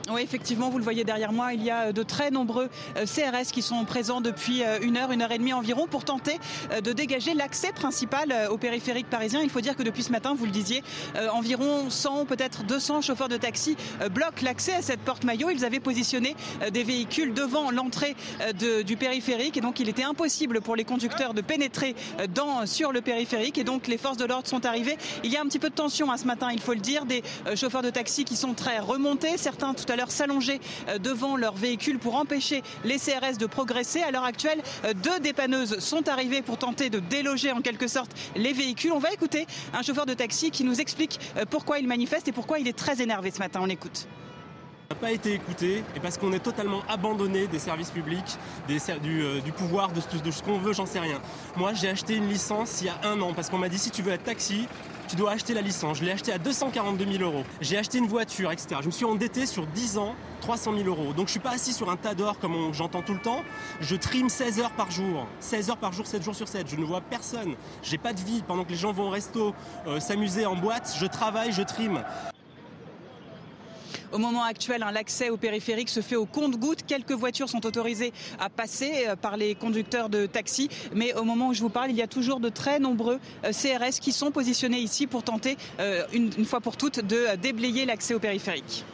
Oui, effectivement, vous le voyez derrière moi, il y a de très nombreux CRS qui sont présents depuis une heure et demie environ pour tenter de dégager l'accès principal au périphérique parisien. Il faut dire que depuis ce matin, vous le disiez, environ 100, peut-être 200 chauffeurs de taxi bloquent l'accès à cette porte Maillot. Ils avaient positionné des véhicules devant l'entrée du périphérique et donc il était impossible pour les conducteurs de pénétrer sur le périphérique et donc les forces de l'ordre sont arrivées. Il y a un petit peu de tension ce matin, il faut le dire, des chauffeurs de taxi qui sont très remontés, certains tout à l'heure s'allonger devant leur véhicule pour empêcher les CRS de progresser. À l'heure actuelle, 2 dépanneuses sont arrivées pour tenter de déloger en quelque sorte les véhicules. On va écouter un chauffeur de taxi qui nous explique pourquoi il manifeste et pourquoi il est très énervé ce matin. On écoute. On n'a pas été écouté et parce qu'on est totalement abandonné des services publics, du pouvoir, de ce qu'on veut, j'en sais rien. Moi, j'ai acheté une licence il y a 1 an parce qu'on m'a dit si tu veux être taxi, tu dois acheter la licence. Je l'ai acheté à 242 000 €. J'ai acheté une voiture, etc. Je me suis endetté sur 10 ans, 300 000 €. Donc je suis pas assis sur un tas d'or comme j'entends tout le temps. Je trime 16 heures par jour. 16 heures par jour, 7 jours sur 7. Je ne vois personne. J'ai pas de vie. Pendant que les gens vont au resto, s'amuser en boîte, je travaille, je trime. Au moment actuel, l'accès au périphérique se fait au compte-gouttes. Quelques voitures sont autorisées à passer par les conducteurs de taxi. Mais au moment où je vous parle, il y a toujours de très nombreux CRS qui sont positionnés ici pour tenter, une fois pour toutes, de déblayer l'accès au périphérique.